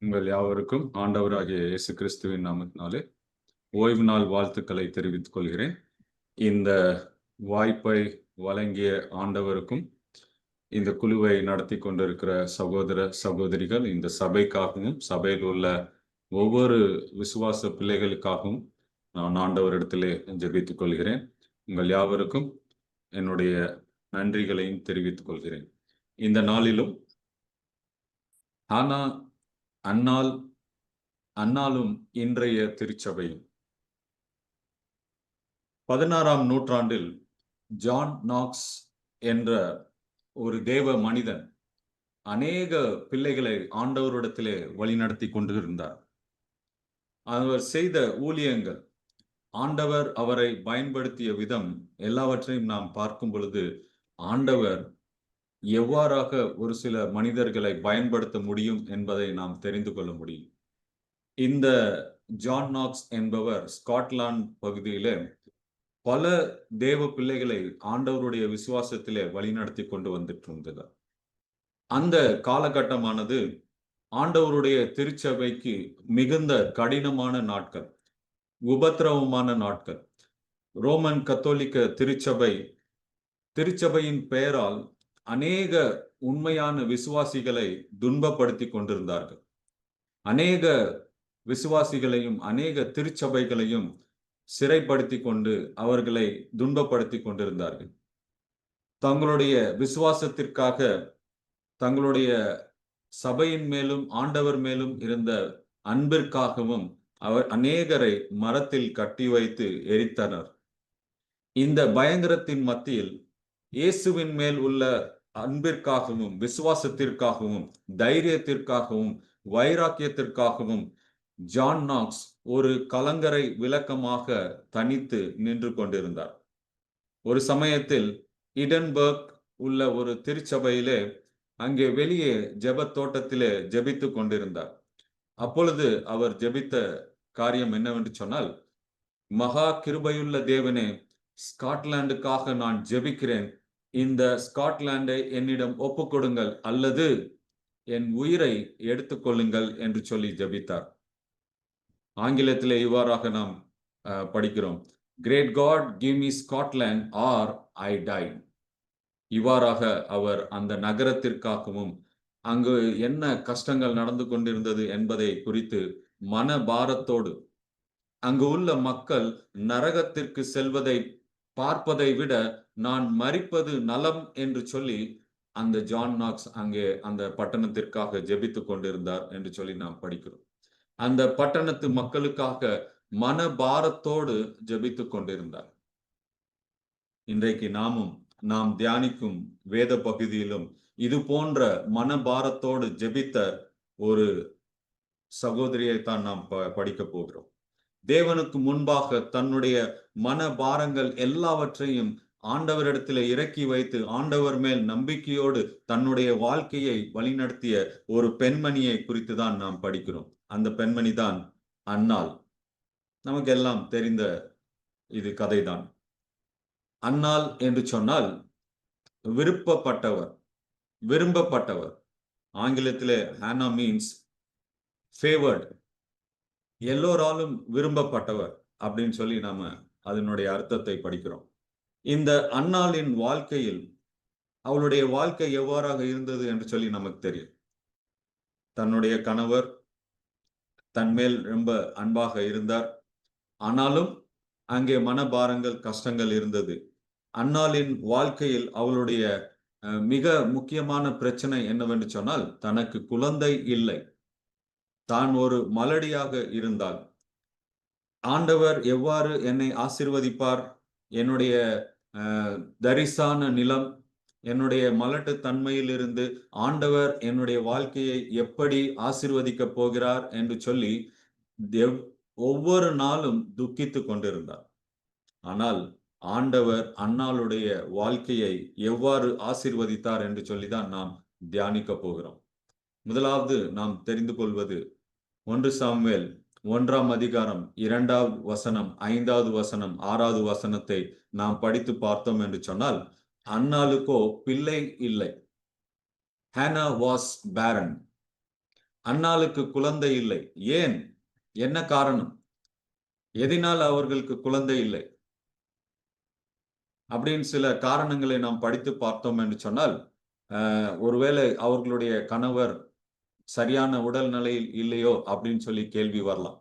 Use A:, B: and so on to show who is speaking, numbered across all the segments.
A: உங்கள் யாவருக்கும் ஆண்டவராகிய இயேசு கிறிஸ்துவின் நாமத்தினாலே ஓய்வு நாள் வாழ்த்துக்களை தெரிவித்துக் கொள்கிறேன். இந்த வாய்ப்பை வழங்கிய ஆண்டவருக்கும் இந்த குழுவை நடத்தி கொண்டிருக்கிற சகோதர சகோதரிகள், இந்த சபைக்காகவும் சபையில் உள்ள ஒவ்வொரு விசுவாச பிள்ளைகளுக்காகவும் நான் ஆண்டவரிடத்திலே ஜெபித்துக் கொள்கிறேன். உங்கள் யாவருக்கும் என்னுடைய நன்றிகளையும் தெரிவித்துக் கொள்கிறேன். இந்த நாளிலும் ஆனா அந்நாள் அந்நாளும் இன்றைய திருச்சபையும் 16ஆம் நூற்றாண்டில் ஜான் நாக்ஸ் என்ற ஒரு தேவ மனிதன் அநேக பிள்ளைகளை ஆண்டவரிடத்திலே வழிநடத்தி கொண்டிருந்தார். அவர் செய்த ஊழியங்கள், ஆண்டவர் அவரை பயன்படுத்திய விதம் எல்லாவற்றையும் நாம் பார்க்கும் பொழுது, ஆண்டவர் எவ்வாறாக ஒரு சில மனிதர்களை பயன்படுத்த முடியும் என்பதை நாம் தெரிந்து கொள்ள முடியும். இந்த ஜான் நாக்ஸ் என்பவர் ஸ்காட்லாந்து பகுதியிலே பல தேவ பிள்ளைகளை ஆண்டவருடைய விசுவாசத்திலே வழிநடத்தி கொண்டு வந்துட்டு இருந்தது. அந்த காலகட்டமானது ஆண்டவருடைய திருச்சபைக்கு மிகுந்த கடினமான நாட்கள், உபத்திரவமான நாட்கள். ரோமன் கத்தோலிக்க திருச்சபையின் பெயரால் அநேக உண்மையான விசுவாசிகளை துன்பப்படுத்தி கொண்டிருந்தார்கள். அநேக விசுவாசிகளையும் அநேக திருச்சபைகளையும் சிறைப்படுத்தி கொண்டு அவர்களை துன்பப்படுத்தி கொண்டிருந்தார்கள். தங்களுடைய விசுவாசத்திற்காக, தங்களுடைய சபையின் மேலும் ஆண்டவர் மேலும் இருந்த அன்பிற்காகவும் அவர் அநேகரை மரத்தில் கட்டி வைத்து எரித்தனர். இந்த பயங்கரத்தின் மத்தியில் இயேசுவின் மேல் உள்ள அன்பிற்காகவும் விசுவாசத்திற்காகவும் தைரியத்திற்காகவும் வைராக்கியத்திற்காகவும் ஜான் நாக்ஸ் ஒரு கலங்கரை விளக்கமாக தனித்து நின்று கொண்டிருந்தார். ஒரு சமயத்தில் இடன்பர்க் உள்ள ஒரு திருச்சபையிலே அங்கே வெளியே ஜெபத் தோட்டத்திலே ஜெபித்துக் கொண்டிருந்தார். அப்பொழுது அவர் ஜெபித்த காரியம் என்னவென்று சொன்னால், மகா கிருபையுள்ள தேவனே, ஸ்காட்லாந்துக்காக நான் ஜெபிக்கிறேன். இந்த ஸ்காட்லாண்டை என்னிடம் ஒப்புக்கொடுங்கள், அல்லது என் உயிரை எடுத்துக்கொள்ளுங்கள் என்று சொல்லி ஜெபித்தார். ஆங்கிலத்திலே இவ்வாறாக நாம் படிக்கிறோம், great God give me Scotland or I die. இவ்வாறாக அவர் அந்த நகரத்திற்காகவும் அங்கு என்ன கஷ்டங்கள் நடந்து கொண்டிருந்தது என்பதை குறித்து மனபாரத்தோடு, அங்கு உள்ள மக்கள் நரகத்திற்கு செல்வதை பார்ப்பதை விட நான் மரிப்பது நலம் என்று சொல்லி அந்த ஜான் நாக்ஸ் அங்கே அந்த பட்டணத்திற்காக ஜெபித்துக் கொண்டிருந்தார் என்று சொல்லி நாம் படிக்கிறோம். அந்த பட்டணத்து மக்களுக்காக மனபாரத்தோடு ஜெபித்துக் கொண்டிருந்தார். இன்றைக்கு நாம் தியானிக்கும் வேத பகுதியிலும் இது போன்ற மனபாரத்தோடு ஜெபித்த ஒரு சகோதரியைத்தான் நாம் படிக்க போகிறோம். தேவனுக்கு முன்பாக தன்னுடைய மனபாரங்கள் எல்லாவற்றையும் ஆண்டவரிடத்தில் இறக்கி வைத்து ஆண்டவர் மேல் நம்பிக்கையோடு தன்னுடைய வாழ்க்கையை வழிநடத்திய ஒரு பெண்மணியை குறித்து தான் நாம் படிக்கிறோம். அந்த பெண்மணி தான் அன்னாள். நமக்கு எல்லாம் தெரிந்த இது கதைதான். அன்னாள் என்று சொன்னால் விரும்பப்பட்டவர். ஆங்கிலத்திலே ஹானா மீன்ஸ் ஃபேவர்ட், எல்லோராலும் விரும்பப்பட்டவர் அப்படின்னு சொல்லி நாம அதனுடைய அர்த்தத்தை படிக்கிறோம். இந்த அன்னாளின் வாழ்க்கையில் அவளுடைய வாழ்க்கை எவ்வாறாக இருந்தது என்று சொல்லி நமக்கு தெரியும். தன்னுடைய கணவர் தன்மேல் ரொம்ப அன்பாக இருந்தார். ஆனாலும் அங்கே மனபாரங்கள், கஷ்டங்கள் இருந்தது. அன்னாளின் வாழ்க்கையில் அவளுடைய மிக முக்கியமான பிரச்சனை என்னவென்று சொன்னால், தனக்கு குழந்தை இல்லை. தான் ஒரு மலடியாக இருந்தாள். ஆண்டவர் எவ்வாறு என்னை ஆசீர்வதிப்பார்? என்னுடைய தரிசான நிலம், என்னுடைய மலட்டு தன்மையிலிருந்து ஆண்டவர் என்னுடைய வாழ்க்கையை எப்படி ஆசீர்வதிக்கப் போகிறார் என்று சொல்லி ஒவ்வொரு நாளும் துக்கித்துக் கொண்டிருந்தார். ஆனால் ஆண்டவர் அன்னாளுடைய வாழ்க்கையை எவ்வாறு ஆசீர்வதித்தார் என்று சொல்லிதான் நாம் தியானிக்க போகிறோம். முதலாவது நாம் தெரிந்து கொள்வது 1 சாமுவேல் 1ஆம் அதிகாரம் 2வது வசனம், 5வது வசனம், 6வது வசனத்தை நாம் படித்து பார்த்தோம் என்று சொன்னால், அன்னாளுக்கோ பிள்ளை இல்லை. ஹானா வாஸ் பேரன். அன்னாளுக்கு குழந்தை இல்லை. ஏன்? என்ன காரணம்? எதனால் அவர்களுக்கு குழந்தை இல்லை? அப்படின்னு சில காரணங்களை நாம் படித்து பார்த்தோம் என்று சொன்னால், ஒருவேளை அவர்களுடைய கணவர் சரியான உடல் நிலையில் இல்லையோ அப்படின்னு சொல்லி கேள்வி வரலாம்.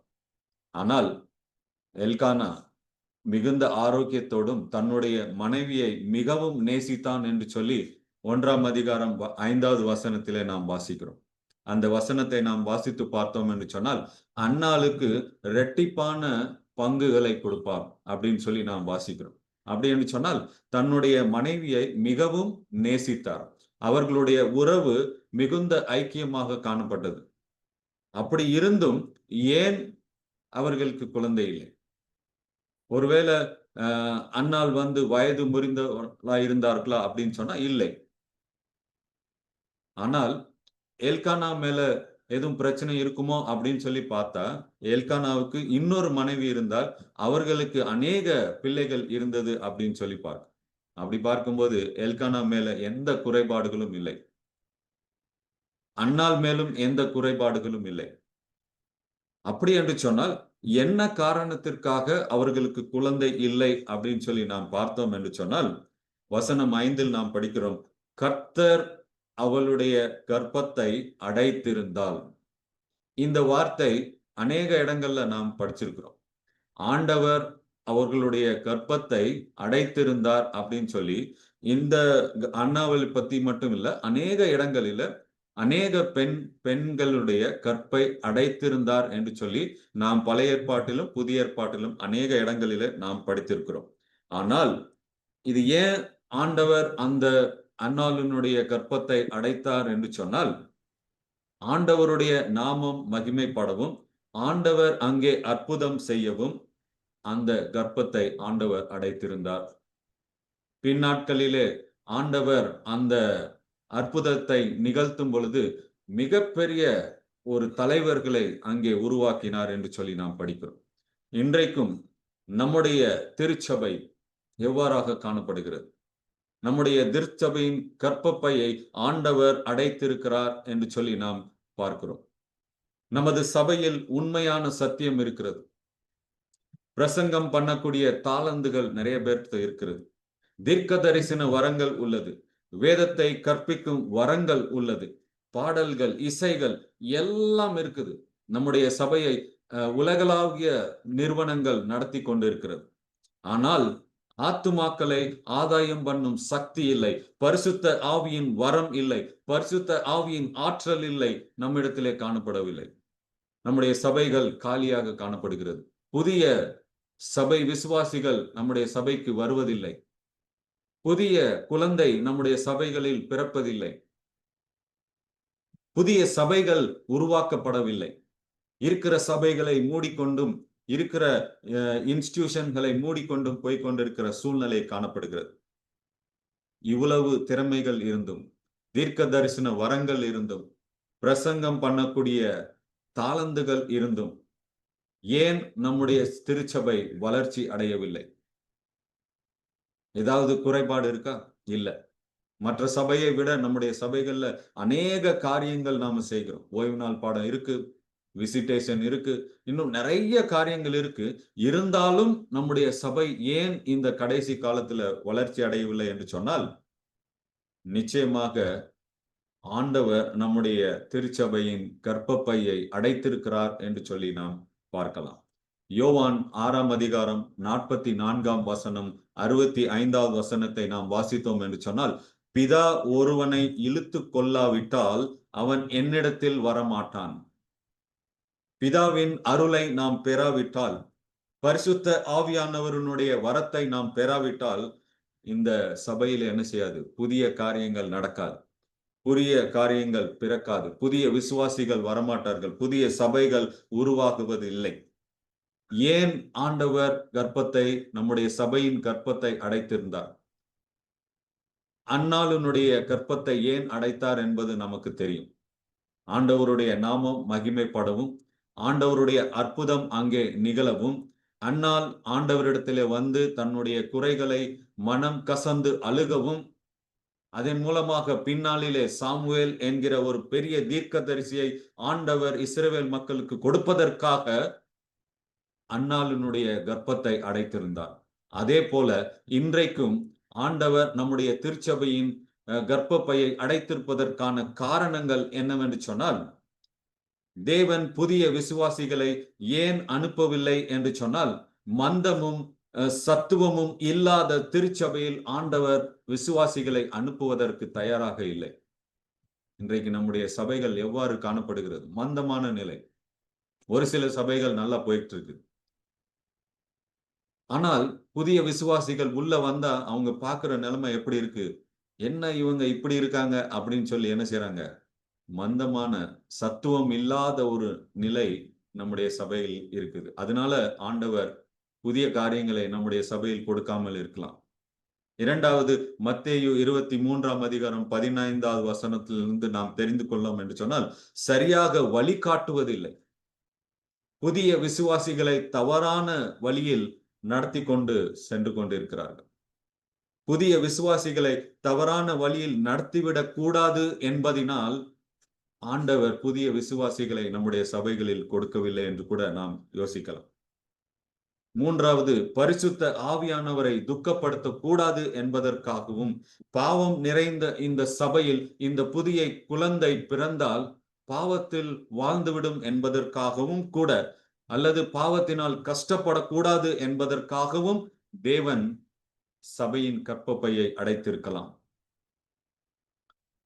A: ஆனால் எல்கானா மிகுந்த ஆரோக்கியத்தோடும் தன்னுடைய மனைவியை மிகவும் நேசித்தான் என்று சொல்லி 1ஆம் அதிகாரம் 5வது வசனத்திலே நாம் வாசிக்கிறோம். அந்த வசனத்தை நாம் வாசித்து பார்த்தோம் என்று சொன்னால், அன்னாளுக்கு இரட்டிப்பான பங்குகளை கொடுப்பார் அப்படின்னு சொல்லி நாம் வாசிக்கிறோம். அப்படி என்று சொன்னால் தன்னுடைய மனைவியை மிகவும் நேசித்தார். அவர்களுடைய உறவு மிகுந்த ஐக்கியமாக காணப்பட்டது. அப்படி இருந்தும் ஏன் அவர்களுக்கு குழந்தை இல்லை? ஒருவேளை அன்னாள் வயது முறிந்தவர்களா இருந்தார்களா அப்படின்னு சொன்னா இல்லை. ஆனால் எல்கானா மேல எதுவும் பிரச்சனை இருக்குமோ அப்படின்னு சொல்லி பார்த்தா, எல்கானாவுக்கு இன்னொரு மனைவி இருந்தால் அவர்களுக்கு அநேக பிள்ளைகள் இருந்தது அப்படின்னு சொல்லி பார்க்க. அப்படி பார்க்கும்போது எல்கானா மேல எந்த குறைபாடுகளும் இல்லை. அன்னாள் மேலும் எந்த குறைபாடுகளும் இல்லை. அப்படி என்று சொன்னால் என்ன காரணத்திற்காக அவர்களுக்கு குழந்தை இல்லை அப்படின்னு சொல்லி நாம் பார்த்தோம் என்று சொன்னால், வசனம் 5 நாம் படிக்கிறோம், கர்த்தர் அவளுடைய கர்ப்பத்தை அடைத்திருந்தால். இந்த வார்த்தை அநேக இடங்கள்ல நாம் படிச்சிருக்கிறோம். ஆண்டவர் அவர்களுடைய கர்ப்பத்தை அடைத்திருந்தார் அப்படின்னு சொல்லி இந்த அன்னாவளை பத்தி மட்டும் இல்ல, அநேக இடங்களில அநேக பெண்களுடைய கற்பை அடைத்திருந்தார் என்று சொல்லி நாம் பழைய ஏற்பாட்டிலும் புதிய ஏற்பாட்டிலும் அநேக இடங்களில நாம் படித்திருக்கிறோம். ஆனால் இது ஏன் ஆண்டவர் அந்த அன்னாளினுடைய கர்ப்பத்தை அடைத்தார் என்று சொன்னால், ஆண்டவருடைய நாமம் மகிமைப்படவும், ஆண்டவர் அங்கே அற்புதம் செய்யவும் அந்த கர்ப்பத்தை ஆண்டவர் அடைத்திருந்தார். பின்னாட்களிலே ஆண்டவர் அந்த அற்புதத்தை நிகழ்த்தும் பொழுது மிகப்பெரிய ஒரு தலைவர்களை அங்கே உருவாக்கினார் என்று சொல்லி நாம் படிக்கிறோம். இன்றைக்கும் நம்முடைய திருச்சபை எவ்வாறாக காணப்படுகிறது? நம்முடைய திருச்சபையின் கர்ப்பப்பையை ஆண்டவர் அடைத்திருக்கிறார் என்று சொல்லி நாம் பார்க்கிறோம். நமது சபையில் உண்மையான சத்தியம் இருக்கிறது. பிரசங்கம் பண்ணக்கூடிய தாளந்துகள் நிறைய பேர்கிட்ட இருக்கிறது. தீர்க்க தரிசன வரங்கள் உள்ளது. வேதத்தை கற்பிக்கும் வரங்கள் உள்ளது. பாடல்கள், இசைகள் எல்லாம் இருக்குது. நம்முடைய சபையை உலகளாவிய நிறுவனங்கள் நடத்தி கொண்டிருக்கிறது. ஆனால் ஆத்துமாக்களை ஆதாயம் பண்ணும் சக்தி இல்லை. பரிசுத்த ஆவியின் வரம் இல்லை. பரிசுத்த ஆவியின் ஆற்றல் இல்லை. நம்மிடத்திலே காணப்படவில்லை. நம்முடைய சபைகள் காலியாக காணப்படுகிறது. புதிய சபை விசுவாசிகள் நம்முடைய சபைக்கு வருவதில்லை. புதிய குழந்தை நம்முடைய சபைகளில் பிறப்பதில்லை. புதிய சபைகள் உருவாக்கப்படவில்லை. இருக்கிற சபைகளை மூடிக்கொண்டும் இருக்கிற இன்ஸ்டிடியூஷன்களை மூடிக்கொண்டும் போய்கொண்டிருக்கிற சூழ்நிலை காணப்படுகிறது. இவ்வளவு திறமைகள் இருந்தும், தீர்க்க தரிசன வரங்கள் இருந்தும், பிரசங்கம் பண்ணக்கூடிய தாளந்துகள் இருந்தும் ஏன் நம்முடைய திருச்சபை வளர்ச்சி அடையவில்லை? ஏதாவது குறைபாடு இருக்கா? இல்ல. மற்ற சபையை விட நம்முடைய சபைகள்ல அநேக காரியங்கள் நாம செய்கிறோம். ஓய்வு நாள் பாடம் இருக்கு, விசிட்டேஷன் இருக்கு, இன்னும் நிறைய காரியங்கள் இருக்கு. இருந்தாலும் நம்முடைய சபை ஏன் இந்த கடைசி காலத்துல வளர்ச்சி அடையவில்லை என்று சொன்னால், நிச்சயமாக ஆண்டவர் நம்முடைய திருச்சபையின் கர்ப்பப்பையை அடைத்திருக்கிறார் என்று சொல்லி நாம் பார்க்கலாம். யோவான் 6ஆம் அதிகாரம் 44ஆம் வசனம் 65வது வசனத்தை நாம் வாசித்தோம் என்று சொன்னால், பிதா ஒருவனை இழுத்து கொள்ளாவிட்டால் அவன் என்னிடத்தில் வரமாட்டான். பிதாவின் அருளை நாம் பெறாவிட்டால், பரிசுத்த ஆவியானவருடைய வரத்தை நாம் பெறாவிட்டால் இந்த சபையில் என்ன செய்யாது? புதிய காரியங்கள் நடக்காது. புதிய காரியங்கள் பிறக்காது. புதிய விசுவாசிகள் வரமாட்டார்கள். புதிய சபைகள் உருவாகுவது இல்லை. ஏன் ஆண்டவர் கர்ப்பத்தை, நம்முடைய சபையின் கர்ப்பத்தை அடைத்திருந்தார்? அன்னாளுடைய கர்ப்பத்தை ஏன் அடைத்தார் என்பது நமக்கு தெரியும். ஆண்டவருடைய நாமம் மகிமைப்படவும், ஆண்டவருடைய அற்புதம் அங்கே நிகழவும், அன்னாள் ஆண்டவரிடத்திலே வந்து தன்னுடைய குறைகளை மனம் கசந்து அழுகவும், அதன் மூலமாக பின்னாளிலே சாமுவேல் என்கிற ஒரு பெரிய தீர்க்கதரிசியை ஆண்டவர் இஸ்ரவேல் மக்களுக்கு கொடுப்பதற்காக அன்னாளினுடைய கர்ப்பத்தை அடைத்திருந்தார். அதே போல இன்றைக்கும் ஆண்டவர் நம்முடைய திருச்சபையின் கர்ப்பப்பையை அடைத்திருப்பதற்கான காரணங்கள் என்னவென்று சொன்னால், தேவன் புதிய விசுவாசிகளை ஏன் அனுப்பவில்லை என்று சொன்னால், மந்தமும் சத்துவமும் இல்லாத திருச்சபையில் ஆண்டவர் விசுவாசிகளை அனுப்புவதற்கு தயாராக இல்லை. இன்றைக்கு நம்முடைய சபைகள் எவ்வாறு காணப்படுகிறது? மந்தமான நிலை. ஒரு சில சபைகள் நல்லா போயிட்டு இருக்கு. ஆனால் புதிய விசுவாசிகள் உள்ள வந்தா அவங்க பார்க்கிற நிலைமை எப்படி இருக்கு? என்ன இவங்க இப்படி இருக்காங்க அப்படின்னு சொல்லி என்ன செய்றாங்க? மந்தமான சத்துவம் இல்லாத ஒரு நிலை நம்முடைய சபையில் இருக்குது. அதனால ஆண்டவர் புதிய காரியங்களை நம்முடைய சபையில் கொடுக்காமல் இருக்கலாம். இரண்டாவது, மத்தேயு 23ஆம் அதிகாரம் 15வது வசனத்திலிருந்து நாம் தெரிந்து கொள்ளோம் என்று சொன்னால், சரியாக வழிகாட்டுவதில்லை. புதிய விசுவாசிகளை தவறான வழியில் நடத்தி கொண்டு சென்று கொண்டிருக்கிறார்கள். புதிய விசுவாசிகளை தவறான வழியில் நடத்திவிடக் கூடாது என்பதினால் ஆண்டவர் புதிய விசுவாசிகளை நம்முடைய சபைகளில் கொடுக்கவில்லை என்று கூட நாம் யோசிக்கலாம். மூன்றாவது, பரிசுத்த ஆவியானவரை துக்கப்படுத்தக் கூடாது என்பதற்காகவும், பாவம் நிறைந்த இந்த சபையில் இந்த புதிய குழந்தை பிறந்தால் பாவத்தில் வாழ்ந்துவிடும் என்பதற்காகவும் கூட, அல்லது பாவத்தினால் கஷ்டப்படக்கூடாது என்பதற்காகவும் தேவன் சபையின் கர்ப்பப்பையை அடைத்திருக்கலாம்.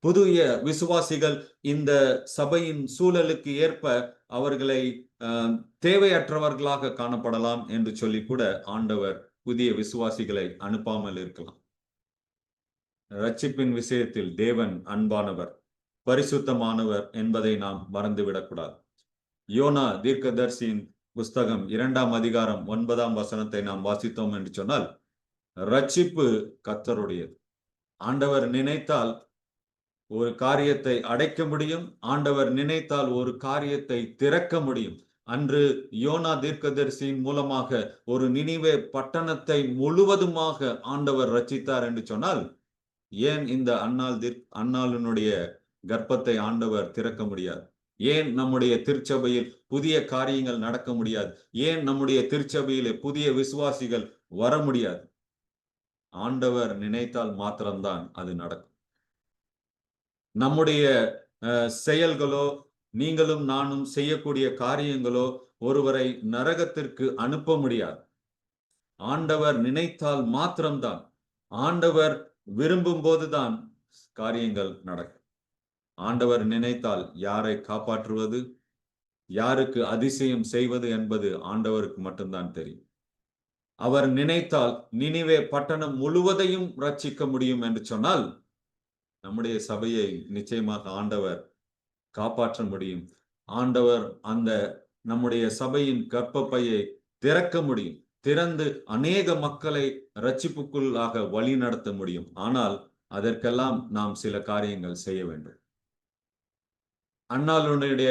A: புதிய விசுவாசிகள் இந்த சபையின் சூழலுக்கு ஏற்ப அவர்களை தேவையற்றவர்களாக காணப்படலாம் என்று சொல்லி கூட ஆண்டவர் புதிய விசுவாசிகளை அனுப்பாமல் இருக்கலாம். ரட்சிப்பின் விஷயத்தில் தேவன் அன்பானவர், பரிசுத்தமானவர் என்பதை நாம் மறந்துவிடக்கூடாது. யோனா தீர்க்கதரிசியின் புஸ்தகம் 2ஆம் அதிகாரம் 9ஆம் வசனத்தை நாம் வாசித்தோம் என்று சொன்னால், ரட்சிப்பு கர்த்தருடையது. ஆண்டவர் நினைத்தால் ஒரு காரியத்தை அடைக்க முடியும். ஆண்டவர் நினைத்தால் ஒரு காரியத்தை திறக்க முடியும். அன்று யோனா தீர்க்கதரிசியின் மூலமாக ஒரு நினிவே பட்டணத்தை முழுவதுமாக ஆண்டவர் ரட்சித்தார் என்று சொன்னால், ஏன் இந்த அன்னாளினுடைய கர்ப்பத்தை ஆண்டவர் திறக்க முடியாது? ஏன் நம்முடைய திருச்சபையில் புதிய காரியங்கள் நடக்க முடியாது? ஏன் நம்முடைய திருச்சபையிலே புதிய விசுவாசிகள் வர முடியாது? ஆண்டவர் நினைத்தால் மாத்திரம்தான் அது நடக்கும். நம்முடைய செயல்களோ, நீங்களும் நானும் செய்யக்கூடிய காரியங்களோ ஒருவரை நரகத்திற்கு அனுப்ப முடியாது. ஆண்டவர் நினைத்தால் மாத்திரம்தான், ஆண்டவர் விரும்பும் போதுதான் காரியங்கள் நடக்கும். ஆண்டவர் நினைத்தால் யாரை காப்பாற்றுவது, யாருக்கு அதிசயம் செய்வது என்பது ஆண்டவருக்கு மட்டும்தான் தெரியும். அவர் நினைத்தால் நினிவே பட்டணம் முழுவதையும் ரட்சிக்க முடியும் என்று சொன்னால், நம்முடைய சபையை நிச்சயமாக ஆண்டவர் காப்பாற்ற முடியும். ஆண்டவர் அந்த நம்முடைய சபையின் கர்ப்பப்பையை திறக்க முடியும். திறந்து அநேக மக்களை ரட்சிப்புக்குள்ளாக வழி நடத்த முடியும். ஆனால் அதற்கெல்லாம் நாம் சில காரியங்கள் செய்ய வேண்டும். அன்னாளுடைய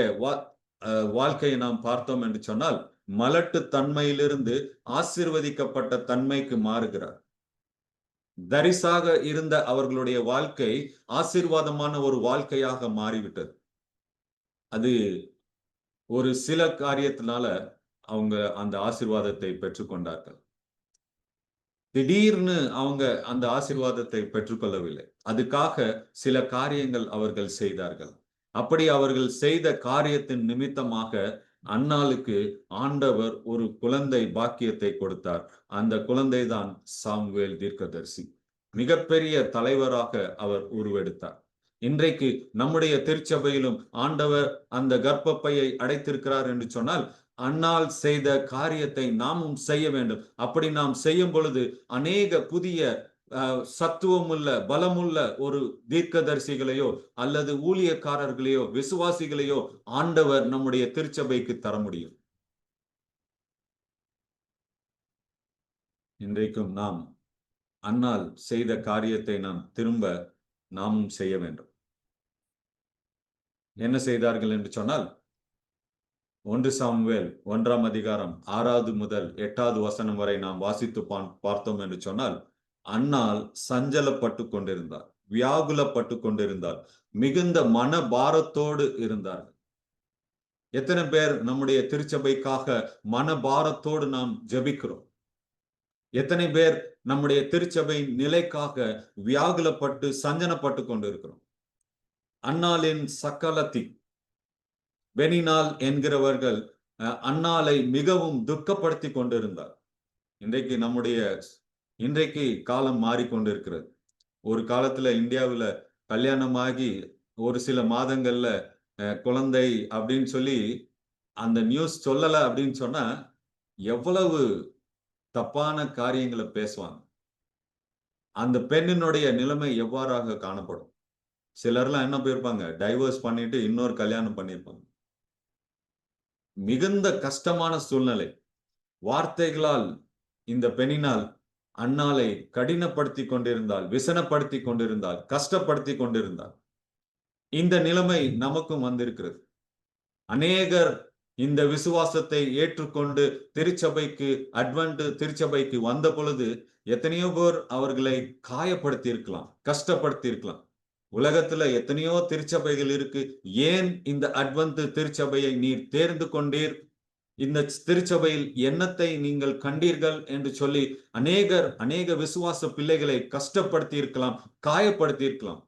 A: வாழ்க்கையை நாம் பார்த்தோம் என்று சொன்னால், மலட்டு தன்மையிலிருந்து ஆசீர்வதிக்கப்பட்ட தன்மைக்கு மாறுகிறார். தரிசாக இருந்த அவர்களுடைய வாழ்க்கை ஆசீர்வாதமான ஒரு வாழ்க்கையாக மாறிவிட்டது. அது ஒரு சில காரியத்தினால அவங்க அந்த ஆசீர்வாதத்தை பெற்றுக்கொண்டார்கள். திடீர்னு அவங்க அந்த ஆசீர்வாதத்தை பெற்றுக்கொள்ளவில்லை. அதுக்காக சில காரியங்கள் அவர்கள் செய்தார்கள். அப்படி அவர்கள் செய்த காரியத்தின் நிமித்தமாக அன்னாளுக்கு ஆண்டவர் ஒரு குழந்தை பாக்கியத்தை கொடுத்தார். அந்த குழந்தை தான் சாமுவேல் தீர்க்கதரிசி. மிகப்பெரிய தலைவராக அவர் உருவெடுத்தார். இன்றைக்கு நம்முடைய திருச்சபையிலும் ஆண்டவர் அந்த கர்ப்பப்பையை அடைத்திருக்கிறார் என்று சொன்னால், அன்னாள் செய்த காரியத்தை நாமும் செய்ய வேண்டும். அப்படி நாம் செய்யும் பொழுது அநேக புதிய சத்துவமுள்ள பலமுள்ள ஒரு தீர்க்கதரிசிகளையோ அல்லது ஊழியக்காரர்களையோ விசுவாசிகளையோ ஆண்டவர் நம்முடைய திருச்சபைக்கு தர முடியும். இன்றைக்கும் நாம் அன்னாள் செய்த காரியத்தை நாம் திரும்ப நாமும் செய்ய வேண்டும். என்ன செய்தார்கள் என்று சொன்னால், 1 சாமுவேல் 1ஆம் அதிகாரம் 6வது முதல் 8வது வசனம் வரை நாம் வாசித்து பார்த்தோம் என்று சொன்னால், அன்னாள் சஞ்சலப்பட்டு கொண்டிருந்தார், வியாகுலப்பட்டு கொண்டிருந்தார். மிகுந்த மன பாரத்தோடு இருந்தார். எத்தனை பேர் நம்முடைய திருச்சபைக்காக மனபாரத்தோடு நாம் ஜெபிக்கிறோம்? எத்தனை பேர் நம்முடைய திருச்சபை நிலைக்காக வியாகுலப்பட்டு சஞ்சனப்பட்டு கொண்டிருக்கிறோம்? அன்னாளின் சக்கலத்தி பெனினால் என்கிறவர்கள் அன்னாளை மிகவும் துக்கப்படுத்தி கொண்டிருந்தார். இன்றைக்கு காலம் மாறிக்கொண்டிருக்கிறது. ஒரு காலத்துல இந்தியாவுல கல்யாணமாகி ஒரு சில மாதங்கள்ல குழந்தை அப்படின்னு சொல்லி அந்த நியூஸ் சொல்லல அப்படின்னு சொன்னா எவ்வளவு தப்பான காரியங்களை பேசுவாங்க. அந்த பெண்ணினுடைய நிலைமை எவ்வாறாக காணப்படும்? சிலர்லாம் என்ன போயிருப்பாங்க, டைவர்ஸ் பண்ணிட்டு இன்னொரு கல்யாணம் பண்ணியிருப்பாங்க. மிகுந்த கஷ்டமான சூழ்நிலை. வார்த்தைகளால் இந்த பெண்ணினால் அன்னாளை கடினப்படுத்தி கொண்டிருந்தால், விசனப்படுத்தி கொண்டிருந்தால், கஷ்டப்படுத்தி கொண்டிருந்தால். இந்த நிலைமை நமக்கும் வந்திருக்கிறது. அநேகர் இந்த விசுவாசத்தை ஏற்றுக்கொண்டு திருச்சபைக்கு வந்த பொழுது எத்தனையோ பேர் அவர்களை காயப்படுத்தி இருக்கலாம், கஷ்டப்படுத்தி இருக்கலாம். உலகத்துல எத்தனையோ திருச்சபைகள் இருக்கு. ஏன் இந்த அட்வென்ட் திருச்சபையை நீர் தேர்ந்து கொண்டீர்? இந்த திருச்சபையில் என்னத்தை நீங்கள் கண்டீர்கள் என்று சொல்லி அநேக விசுவாச பிள்ளைகளை கஷ்டப்படுத்தி இருக்கலாம், காயப்படுத்தி இருக்கலாம்.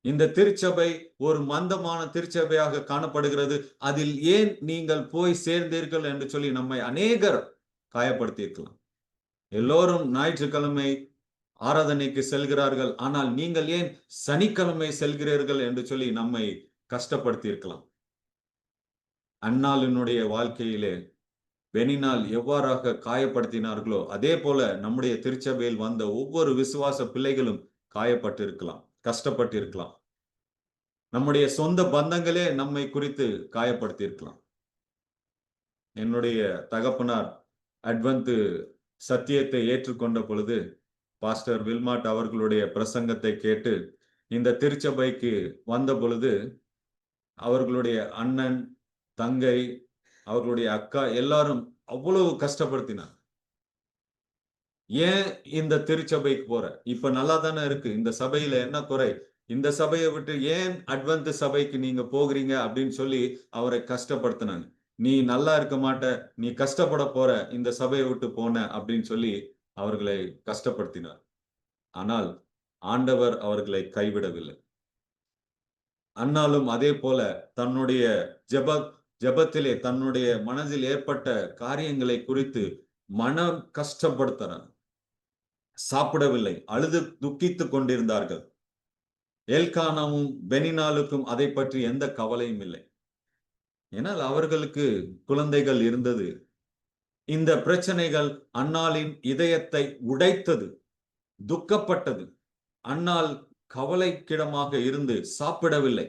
A: இந்த திருச்சபை ஒரு மந்தமான திருச்சபையாக காணப்படுகிறது. அதில் ஏன் நீங்கள் போய் சேர்ந்தீர்கள் என்று சொல்லி நம்மை அநேகர் காயப்படுத்தி இருக்கலாம். எல்லோரும் ஞாயிற்றுக்கிழமை ஆராதனைக்கு செல்கிறார்கள், ஆனால் நீங்கள் ஏன் சனிக்கிழமை செல்கிறீர்கள் என்று சொல்லி நம்மை கஷ்டப்படுத்தி இருக்கலாம். அன்னாளினுடைய வாழ்க்கையிலே பெனினால் எவ்வாறாக காயப்படுத்தினார்களோ அதே போல நம்முடைய திருச்சபையில் வந்த ஒவ்வொரு விசுவாச பிள்ளைகளும் காயப்பட்டிருக்கலாம், கஷ்டப்பட்டிருக்கலாம். நம்முடைய சொந்த பந்தங்களே நம்மை குறித்து காயப்படுத்தி இருக்கலாம். என்னுடைய தகப்பனார் அட்வென்ட் சத்தியத்தை ஏற்றுக்கொண்ட பொழுது பாஸ்டர் வில்மாட் அவர்களுடைய பிரசங்கத்தை கேட்டு இந்த திருச்சபைக்கு வந்த பொழுது அவர்களுடைய அண்ணன், தங்கை, அவர்களுடைய அக்கா எல்லாரும் அவ்வளவு கஷ்டப்படுத்தினார். ஏன் இந்த திருச்சபைக்கு போற? இப்ப நல்லா தானே இருக்கு, இந்த சபையில என்ன குறை? இந்த சபையை விட்டு ஏன் அட்வென்ட் சபைக்கு நீங்க போகிறீங்க அப்படின்னு சொல்லி அவரை கஷ்டப்படுத்தினாங்க. நீ நல்லா இருக்க மாட்ட, நீ கஷ்டப்பட போற, இந்த சபையை விட்டு போன அப்படின்னு சொல்லி அவர்களை கஷ்டப்படுத்தினார். ஆனால் ஆண்டவர் அவர்களை கைவிடவில்லை. அன்னாலும் அதே போல தன்னுடைய ஜெபத்திலே தன்னுடைய மனதில் ஏற்பட்ட காரியங்களை குறித்து மனம் கஷ்டப்படுத்துறார். சாப்பிடவில்லை, அழுது துக்கித்துக் கொண்டிருந்தார்கள். எல்கானாவும் பெனினாலுக்கும் அதை பற்றி எந்த கவலையும் இல்லை. ஏனால் அவர்களுக்கு குழந்தைகள் இருந்தது. இந்த பிரச்சனைகள் அன்னாளின் இதயத்தை உடைத்தது, துக்கப்பட்டது. அன்னாள் கவலைக்கிடமாக இருந்து சாப்பிடவில்லை.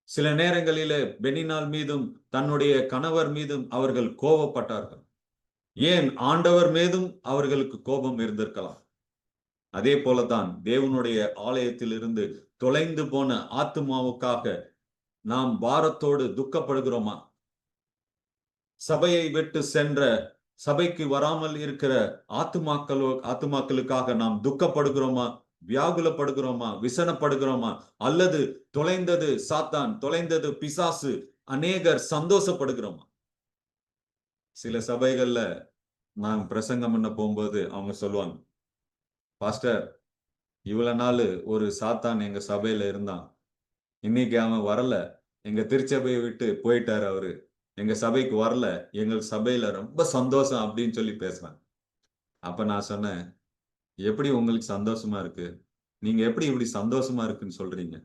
A: சில நேரங்களிலே பெனினால் மீதும் தன்னுடைய கணவர் மீதும் அவர்கள் கோபப்பட்டார்கள். ஏன் ஆண்டவர் மீதும் அவர்களுக்கு கோபம் இருந்திருக்கலாம். அதே போலதான் தேவனுடைய ஆலயத்தில் இருந்து தொலைந்து போன ஆத்துமாவுக்காக நாம் பாரத்தோடு துக்கப்படுகிறோமா? சபையை விட்டு சென்ற, சபைக்கு வராமல் இருக்கிற ஆத்துமாக்களுக்காக நாம் துக்கப்படுகிறோமா, வியாகுலப்படுகிறோமா, விசனப்படுகிறோமா? அல்லது தொலைந்தது சாத்தான், தொலைந்தது பிசாசு, அநேகர் சந்தோஷப்படுகிறோமா? சில சபைகள்ல நான் பிரசங்கம் பண்ண போகும்போது அவங்க சொல்லுவாங்க, பாஸ்டர், இவ்வளவு நாள் ஒரு சாத்தான் எங்க சபையில இருந்தான், இன்னைக்கு அவன் வரல, எங்க திருச்சபையை விட்டு போயிட்டாரு, அவரு எங்க சபைக்கு வரல, எங்கள் சபையில ரொம்ப சந்தோஷம் அப்படின்னு சொல்லி பேசுறாங்க. அப்ப நான் சொன்னேன், எப்படி உங்களுக்கு சந்தோஷமா இருக்கு? நீங்க எப்படி இப்படி சந்தோஷமா இருக்குன்னு சொல்றீங்க?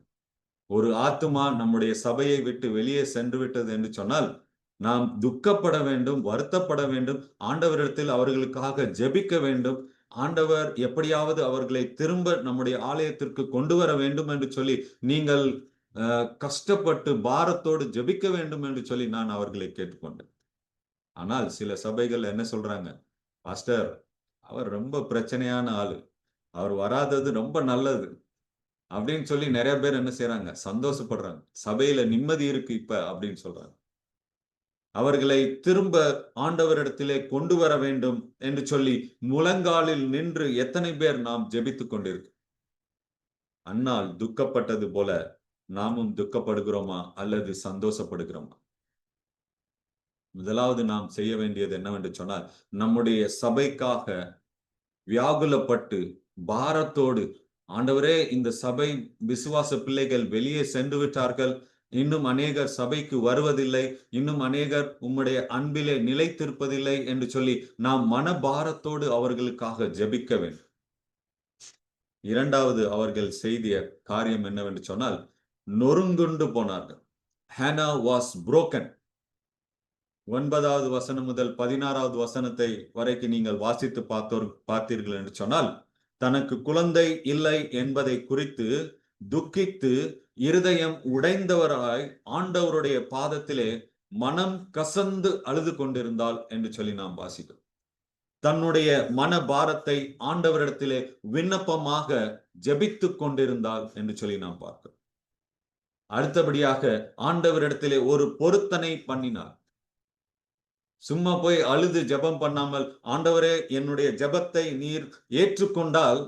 A: ஒரு ஆத்துமா நம்முடைய சபையை விட்டு வெளியே சென்று விட்டது என்று சொன்னால் நாம் துக்கப்பட வேண்டும், வருத்தப்பட வேண்டும், ஆண்டவரிடத்தில் அவர்களுக்காக ஜெபிக்க வேண்டும். ஆண்டவர் எப்படியாவது அவர்களை திரும்ப நம்முடைய ஆலயத்திற்கு கொண்டு வர வேண்டும் என்று சொல்லி நீங்கள் கஷ்டப்பட்டு பாரத்தோடு ஜெபிக்க வேண்டும் என்று சொல்லி நான் அவர்களை கேட்டுக்கொண்டேன். ஆனால் சில சபைகள் என்ன சொல்றாங்க, பாஸ்டர், அவர் ரொம்ப பிரச்சனையான ஆளு, அவர் வராதது ரொம்ப நல்லது அப்படின்னு சொல்லி நிறைய பேர் என்ன செய்யறாங்க, சந்தோஷப்படுறாங்க. சபையில நிம்மதி இருக்கு இப்ப அப்படின்னு சொல்றாங்க. அவர்களை திரும்ப ஆண்டவரிடத்திலே கொண்டு வர வேண்டும் என்று சொல்லி முழங்காலில் நின்று எத்தனை பேர் நாம் ஜெபித்துக் கொண்டிருக்கிறோம். அன்னாள் துக்கப்பட்டது போல நாமும் துக்கப்படுகிறோமா அல்லது சந்தோஷப்படுகிறோமா? முதலாவது நாம் செய்ய வேண்டியது என்னவென்று சொன்னால், நம்முடைய சபைக்காக வியாகுலப்பட்டு பாரத்தோடு, ஆண்டவரே, இந்த சபை விசுவாச பிள்ளைகள் வெளியே சென்று விட்டார்கள், இன்னும் அநேகர் சபைக்கு வருவதில்லை, இன்னும் அநேகர் உம்முடைய அன்பிலே நிலைத்திருப்பதில்லை என்று சொல்லி நாம் மனபாரத்தோடு அவர்களுக்காக ஜெபிக்க வேண்டும். இரண்டாவது அவர்கள் செய்திய காரியம் என்னவென்று சொன்னால், நொறுங்குண்டு போனார்கள். Hannah was broken. 9வது வசனம் முதல் 16வது வசனத்தை வரைக்கும் நீங்கள் வாசித்து பார்த்தீர்கள் என்று சொன்னால், தனக்கு குழந்தை இல்லை என்பதை குறித்து துக்கித்து இருதயம் உடைந்தவராய் ஆண்டவருடைய பாதத்திலே மனம் கசந்து அழுது கொண்டிருந்தாள் என்று சொல்லி நாம் வாசிக்கிறோம். தன்னுடைய மன பாரத்தை ஆண்டவரிடத்திலே விண்ணப்பமாக ஜெபித்துக் கொண்டிருந்தாள் என்று சொல்லி நாம் பார்க்கிறோம். அடுத்தபடியாக ஆண்டவரிடத்திலே ஒரு பொருத்தனை பண்ணினார். சும்மா போய் அழுது ஜெபம் பண்ணாமல், ஆண்டவரே, என்னுடைய ஜெபத்தை நீர் ஏற்றுக்கொண்டால்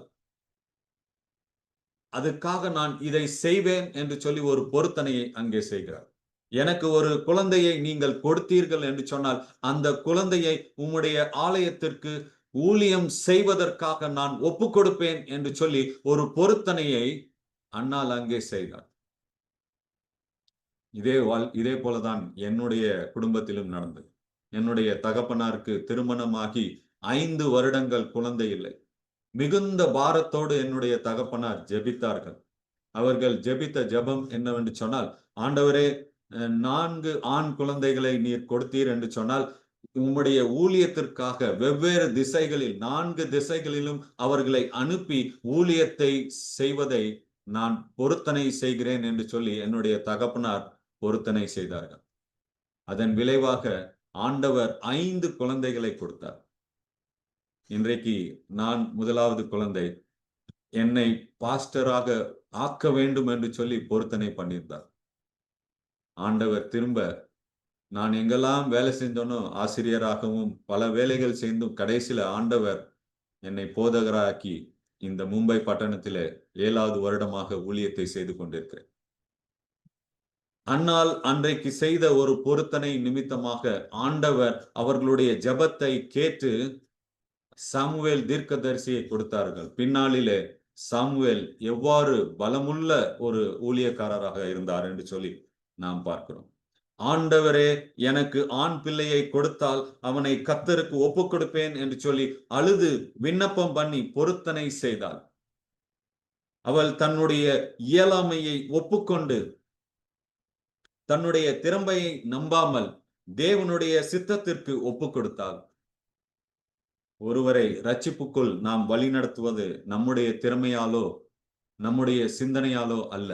A: அதுக்காக நான் இதை செய்வேன் என்று சொல்லி ஒரு பொருத்தனையை அங்கே செய்கிறார். எனக்கு ஒரு குழந்தையை நீங்கள் கொடுத்தீர்கள் என்று சொன்னால், அந்த குழந்தையை உம்முடைய ஆலயத்திற்கு ஊழியம் செய்வதற்காக நான் ஒப்பு கொடுப்பேன் என்று சொல்லி ஒரு பொருத்தனையை அன்னாள் அங்கே செய்தார். இதே போலதான் என்னுடைய குடும்பத்திலும் நடந்தது. என்னுடைய தகப்பனாருக்கு திருமணமாகி 5 வருடங்கள் குழந்தை இல்லை. மிகுந்த பாரத்தோடு என்னுடைய தகப்பனார் ஜெபித்தார்கள். அவர்கள் ஜெபித்த ஜெபம் என்னவென்று சொன்னால், ஆண்டவரே, 4 ஆண் குழந்தைகளை நீர் கொடுத்தீர் என்று சொன்னால், உம்முடைய ஊழியத்திற்காக வெவ்வேறு திசைகளில் 4 திசைகளிலும் அவர்களை அனுப்பி ஊழியத்தை செய்வதை நான் பொருத்தனை செய்கிறேன் என்று சொல்லி என்னுடைய தகப்பனார் பொருத்தனை செய்தார்கள். அதன் விளைவாக ஆண்டவர் 5 குழந்தைகளை கொடுத்தார். இன்றைக்கு நான் 1வது குழந்தை. என்னை பாஸ்டராக ஆக்க வேண்டும் என்று சொல்லி பொருத்தனை பண்ணியிருந்தார். ஆண்டவர் திரும்ப நான் எங்கெல்லாம் வேலை செஞ்சோனோ, ஆசிரியராகவும் பல வேலைகள் செய்தும் கடைசியில ஆண்டவர் என்னை போதகராக்கி இந்த மும்பை பட்டணத்திலே 7வது வருடமாக ஊழியத்தை செய்து கொண்டிருக்கிறேன். அன்னால் அன்றைக்கு செய்த ஒரு பொருத்தனை நிமித்தமாக ஆண்டவர் அவர்களுடைய ஜெபத்தை கேட்டு சாமுவேல் தீர்க்கதரிசியை கொடுத்தார்கள். பின்னாளிலே சாமுவேல் எவ்வாறு பலமுள்ள ஒரு ஊழியக்காரராக இருந்தார் என்று சொல்லி நாம் பார்க்கிறோம். ஆண்டவரே, எனக்கு ஆண் பிள்ளையை கொடுத்தால் அவனை கர்த்தருக்கு ஒப்பு கொடுப்பேன் என்று சொல்லி அழுது விண்ணப்பம் பண்ணி பொருத்தனை செய்தாள். அவள் தன்னுடைய இயலாமையை ஒப்புக்கொண்டு தன்னுடைய திறமையை நம்பாமல் தேவனுடைய சித்தத்திற்கு ஒப்பு கொடுத்தாள். ஒருவரை ரட்சிப்புக்குள் நாம் வழிநடத்துவது நம்முடைய திறமையாலோ நம்முடைய சிந்தனையாலோ அல்ல.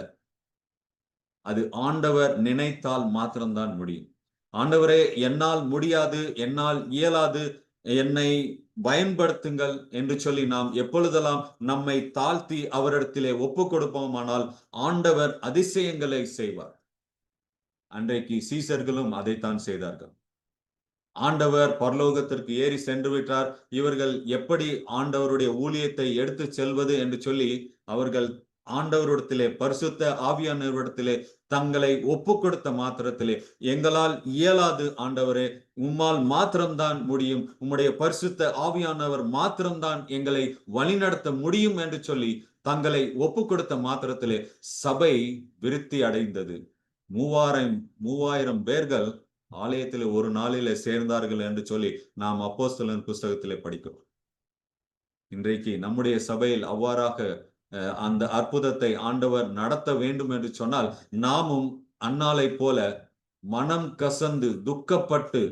A: அது ஆண்டவர் நினைத்தால் மாத்திரம்தான் முடியும். ஆண்டவரே, என்னால் முடியாது, என்னால் இயலாது, என்னை பயன்படுத்துங்கள் என்று சொல்லி நாம் எப்பொழுதெல்லாம் நம்மை தாழ்த்தி அவரிடத்திலே ஒப்பு கொடுப்போமானால் ஆண்டவர் அதிசயங்களை செய்வார். அன்றைக்கு சீசர்களும் அதைத்தான் செய்தார்கள். ஆண்டவர் பரலோகத்திற்கு ஏறி சென்று விட்டார், இவர்கள் எப்படி ஆண்டவருடைய ஊழியத்தை எடுத்து செல்வது என்று சொல்லி அவர்கள் ஆண்டவரிடத்திலே, பரிசுத்த ஆவியானவரிடத்திலே தங்களை ஒப்பு கொடுத்த மாத்திரத்திலே, எங்களால் இயலாது ஆண்டவரே, உம்மால் மாத்திரம்தான் முடியும், உம்முடைய பரிசுத்த ஆவியானவர் மாத்திரம்தான் எங்களை வழிநடத்த முடியும் என்று சொல்லி தங்களை ஒப்பு கொடுத்த மாத்திரத்திலே சபை விருத்தி அடைந்தது. 3000 பேர்கள் ஆலயத்திலே ஒரு நாளிலே சேர்ந்தார்கள் என்று சொல்லி நாம் அப்போஸ்தலர் புஸ்தகத்திலே படிக்கிறோம். இன்றைக்கு நம்முடைய சபையில் அவ்வாறாக அந்த அற்புதத்தை ஆண்டவர் நடத்த வேண்டும் என்று சொன்னால், நாமும் அன்னாளை போல மனம் கசந்து துக்கப்பட்டு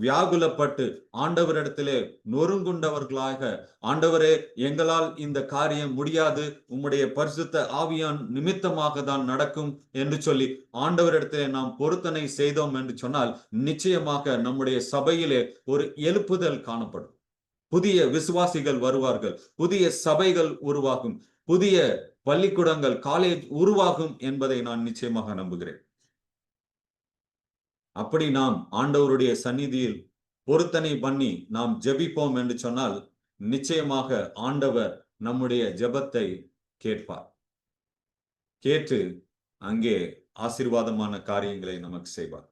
A: வியாகுலப்பட்டு ஆண்டவரிடத்திலே நொறுங்குண்டவர்களாக, ஆண்டவரே, எங்களால் இந்த காரியம் முடியாது, உம்முடைய பரிசுத்த ஆவியான் நிமித்தமாக தான் நடக்கும் என்று சொல்லி ஆண்டவரிடத்திலே நாம் பொருத்தனை செய்தோம் என்று சொன்னால், நிச்சயமாக நம்முடைய சபையிலே ஒரு எழுப்புதல் காணப்படும். புதிய விசுவாசிகள் வருவார்கள், புதிய சபைகள் உருவாகும், புதிய பள்ளிக்கூடங்கள், காலேஜ் உருவாகும் என்பதை நான் நிச்சயமாக நம்புகிறேன். அப்படி நாம் ஆண்டவருடைய சந்நிதியில் பொருத்தனை பண்ணி நாம் ஜெபிப்போம் என்று சொன்னால் நிச்சயமாக ஆண்டவர் நம்முடைய ஜெபத்தை கேட்பார். கேட்டு அங்கே ஆசீர்வாதமான காரியங்களை நமக்கு செய்வார்.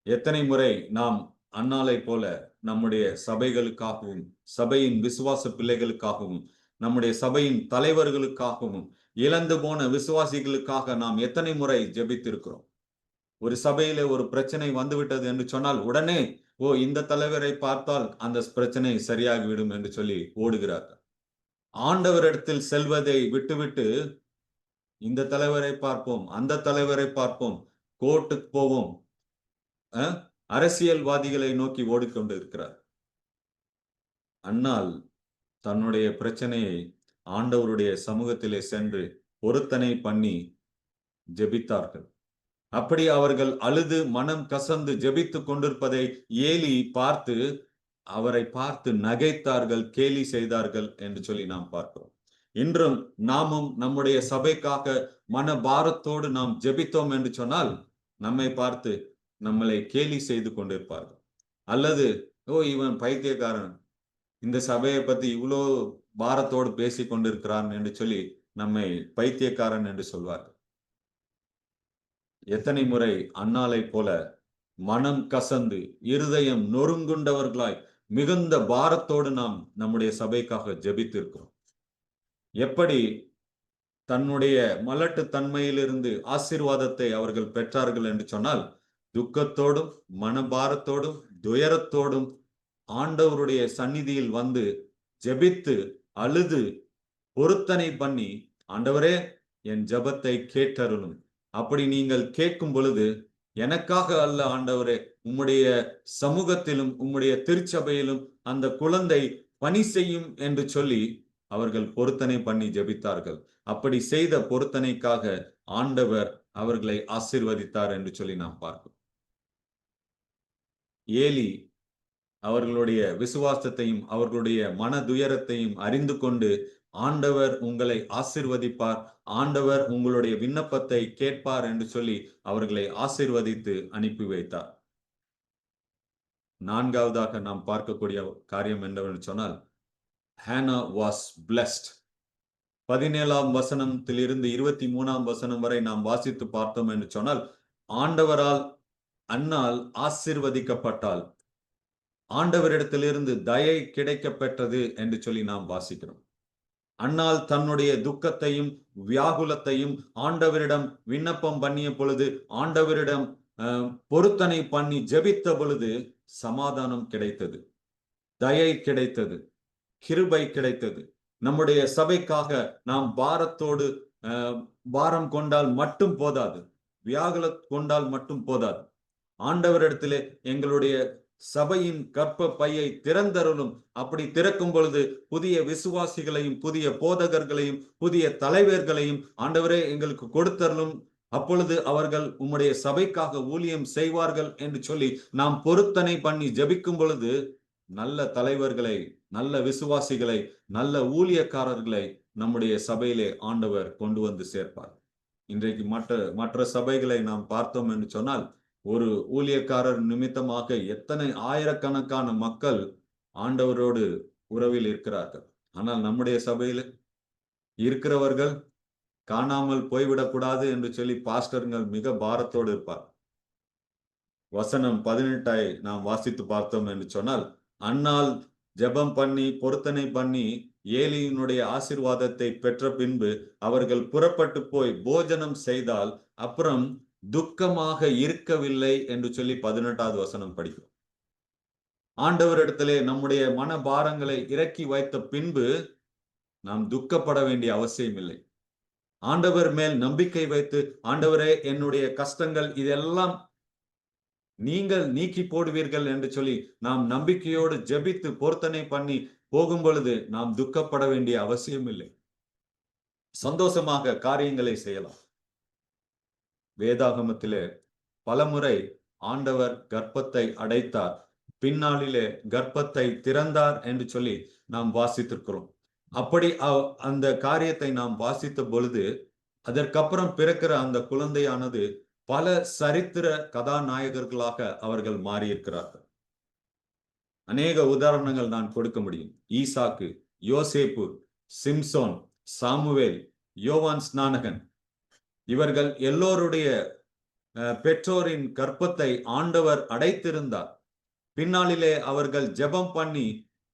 A: எத்தனை முறை நாம் அன்னாலை போல நம்முடைய சபைகளுக்காகவும், சபையின் விசுவாச பிள்ளைகளுக்காகவும், நம்முடைய சபையின் தலைவர்களுக்காகவும், இழந்து போன விசுவாசிகளுக்காக நாம் எத்தனை முறை ஜெபித்திருக்கிறோம். ஒரு சபையிலே ஒரு பிரச்சனை வந்துவிட்டது என்று சொன்னால் உடனே இந்த தலைவரை பார்த்தால் அந்த பிரச்சனை சரியாகிவிடும் என்று சொல்லி ஓடுகிறார்கள். ஆண்டவரிடத்தில் செல்வதை விட்டுவிட்டு இந்த தலைவரை பார்ப்போம், அந்த தலைவரை பார்ப்போம், கோர்ட்டுக்கு போவோம், அரசியல்வாதிகளை நோக்கி ஓடிக்கொண்டு இருக்கிறார். அன்னால் தன்னுடைய பிரச்சனையை ஆண்டவருடைய சமூகத்திலே சென்று பொருத்தனை பண்ணி ஜெபித்தார்கள். அப்படி அவர்கள் அழுது மனம் கசந்து ஜெபித்துக் கொண்டிருப்பதை ஏலி பார்த்து அவரை பார்த்து நகைத்தார்கள், கேலி செய்தார்கள் என்று சொல்லி நாம் பார்க்கிறோம். இன்றும் நாமும் நம்முடைய சபைக்காக மன பாரத்தோடு நாம் ஜெபித்தோம் என்று சொன்னால் நம்மை பார்த்து நம்மளை கேலி செய்து கொண்டிருப்பார்கள். அல்லது இவன் பைத்தியக்காரன், இந்த சபையை பத்தி இவ்வளோ பாரத்தோடு பேசி கொண்டிருக்கிறான் என்று சொல்லி நம்மை பைத்தியக்காரன் என்று சொல்வார்கள். எத்தனை முறை அன்னாலை போல மனம் கசந்து இருதயம் நொறுங்குண்டவர்களாய் மிகுந்த பாரத்தோடு நாம் நம்முடைய சபைக்காக ஜெபித்திருக்கிறோம். எப்படி தன்னுடைய மலட்டு தன்மையிலிருந்து ஆசீர்வாதத்தை அவர்கள் பெற்றார்கள் என்று சொன்னால் துக்கத்தோடும் மனபாரத்தோடும் துயரத்தோடும் ஆண்டவருடைய சந்நிதியில் வந்து ஜெபித்து அழுது பொருத்தனை பண்ணி, ஆண்டவரே என் ஜெபத்தை கேட்டருளும். அப்படி நீங்கள் கேட்கும் பொழுது எனக்காக அல்ல ஆண்டவரே, உம்முடைய சமூகத்திலும் உம்முடைய திருச்சபையிலும் அந்த குழந்தை பணி செய்யும் என்று சொல்லி அவர்கள் பொருத்தனை பண்ணி ஜெபித்தார்கள். அப்படி செய்த பொருத்தனைக்காக ஆண்டவர் அவர்களை ஆசீர்வதித்தார் என்று சொல்லி நாம் பார்க்கிறோம். ஏலி அவர்களுடைய விசுவாசத்தையும் அவர்களுடைய மன துயரத்தையும் அறிந்து கொண்டு ஆண்டவர் உங்களை ஆசீர்வதிப்பார், ஆண்டவர் உங்களுடைய விண்ணப்பத்தை கேட்பார் என்று சொல்லி அவர்களை ஆசீர்வதித்து அனுப்பி வைத்தார். நான்காவதாக நாம் பார்க்கக்கூடிய காரியம் என்னவென்று சொன்னால், ஹானா வாஸ் பிளஸ்ட். 17ஆம் வசனத்திலிருந்து 23ஆம் வசனம் வரை நாம் வாசித்து பார்த்தோம் என்று சொன்னால், ஆண்டவரால் அன்னாள் ஆசீர்வதிக்கப்பட்டால், ஆண்டவரிடத்திலிருந்து தயை கிடைக்கப்பெற்றது என்று சொல்லி நாம் வாசிக்கிறோம். அன்னாள் தன்னுடைய துக்கத்தையும் வியாகுலத்தையும் ஆண்டவரிடம் விண்ணப்பம் பண்ணிய பொழுது, ஆண்டவரிடம் பொருத்தனை பண்ணி ஜெபித்த பொழுது சமாதானம் கிடைத்தது, தயை கிடைத்தது, கிருபை கிடைத்தது. நம்முடைய சபைக்காக நாம் பாரத்தோடு பாரம் கொண்டால் மட்டும் போதாது, வியாகுல கொண்டால் மட்டும் போதாது. ஆண்டவரிடத்திலே எங்களுடைய சபையின் கற்ப பையை திறந்தருளும். அப்படி திறக்கும் பொழுது புதிய விசுவாசிகளையும் புதிய போதகர்களையும் புதிய தலைவர்களையும் ஆண்டவரே எங்களுக்கு கொடுத்தருளும். அப்பொழுது அவர்கள் உம்முடைய சபைக்காக ஊழியம் செய்வார்கள் என்று சொல்லி நாம் பொருத்தனை பண்ணி ஜெபிக்கும் பொழுது நல்ல தலைவர்களை, நல்ல விசுவாசிகளை, நல்ல ஊழியக்காரர்களை நம்முடைய சபையிலே ஆண்டவர் கொண்டு வந்து சேர்ப்பார். இன்றைக்கு மற்ற சபைகளை நாம் பார்த்தோம் என்று சொன்னால், ஒரு ஊழியக்காரர் நிமித்தமாக எத்தனை ஆயிரக்கணக்கான மக்கள் ஆண்டவரோடு உறவில் இருக்கிறார்கள். ஆனால் நம்முடைய சபையில் இருக்கிறவர்கள் காணாமல் போய்விடக்கூடாது என்று சொல்லி பாஸ்டர்கள் மிக பாரத்தோடு இருப்பார். வசனம் 18 நாம் வாசித்து பார்த்தோம் என்று சொன்னால், அன்னால் ஜெபம் பண்ணி பொருத்தனை பண்ணி ஏலியினுடைய ஆசீர்வாதத்தை பெற்ற பின்பு அவர்கள் புறப்பட்டு போய் போஜனம் செய்தால் அப்புறம் துக்கமாக இருக்கவில்லை என்று சொல்லி 18வது வசனம் படிக்கும். ஆண்டவரிடத்திலே நம்முடைய மனபாரங்களை இறக்கி வைத்த பின்பு நாம் துக்கப்பட வேண்டிய அவசியம் இல்லை. ஆண்டவர் மேல் நம்பிக்கை வைத்து, ஆண்டவரே என்னுடைய கஷ்டங்கள் இதெல்லாம் நீங்கள் நீக்கி போடுவீர்கள் என்று சொல்லி நாம் நம்பிக்கையோடு ஜெபித்து பொருத்தனை பண்ணி போகும் பொழுது நாம் துக்கப்பட வேண்டிய அவசியம் இல்லை. சந்தோஷமாக காரியங்களை செய்யலாம். வேதாகமத்திலே பலமுறை ஆண்டவர் கர்ப்பத்தை அடைத்தார், பின்னாளிலே கர்ப்பத்தை திறந்தார் என்று சொல்லி நாம் வாசித்திருக்கிறோம். அப்படி அந்த காரியத்தை நாம் வாசித்த பொழுது அதற்கப்புறம் பிறக்கிற அந்த குழந்தையானது பல சரித்திர கதாநாயகர்களாக அவர்கள் மாறியிருக்கிறார்கள். அநேக உதாரணங்கள் நான் கொடுக்க முடியும். ஈசாக்கு, யோசேப்பு, சிம்சோன், சாமுவேல், யோவான் ஸ்நானகன், இவர்கள் எல்லோருடைய பெற்றோரின் கர்ப்பத்தை ஆண்டவர் அடைத்திருந்தார். பின்னாளிலே அவர்கள் ஜெபம் பண்ணி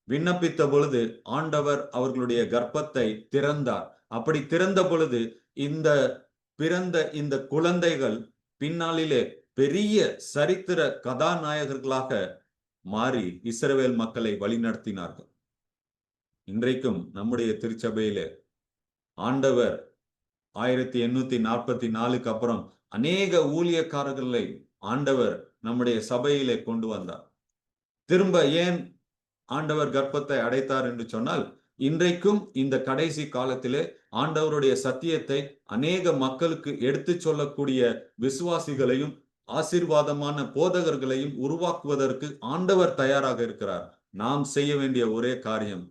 A: விண்ணப்பித்த பொழுது ஆண்டவர் அவர்களுடைய கர்ப்பத்தை திறந்தார். அப்படி திறந்த பொழுது பிறந்த இந்த குழந்தைகள் பின்னாளிலே பெரிய சரித்திர கதாநாயகர்களாக மாறி இஸ்ரவேல் மக்களை வழிநடத்தினார்கள். இன்றைக்கும் நம்முடைய திருச்சபையிலே ஆண்டவர் 1844க்கு அப்புறம் அநேக ஊழியக்காரர்களை ஆண்டவர் நம்முடைய சபையிலே கொண்டு வந்தார். திரும்ப ஏன் ஆண்டவர் கர்ப்பத்தை அடைத்தார் என்று சொன்னால், இன்றைக்கும் இந்த கடைசி காலத்திலே ஆண்டவருடைய சத்தியத்தை அநேக மக்களுக்கு எடுத்து சொல்லக்கூடிய விசுவாசிகளையும் ஆசீர்வாதமான போதகர்களையும் உருவாக்குவதற்கு ஆண்டவர் தயாராக இருக்கிறார். நாம் செய்ய வேண்டிய ஒரே காரியம்,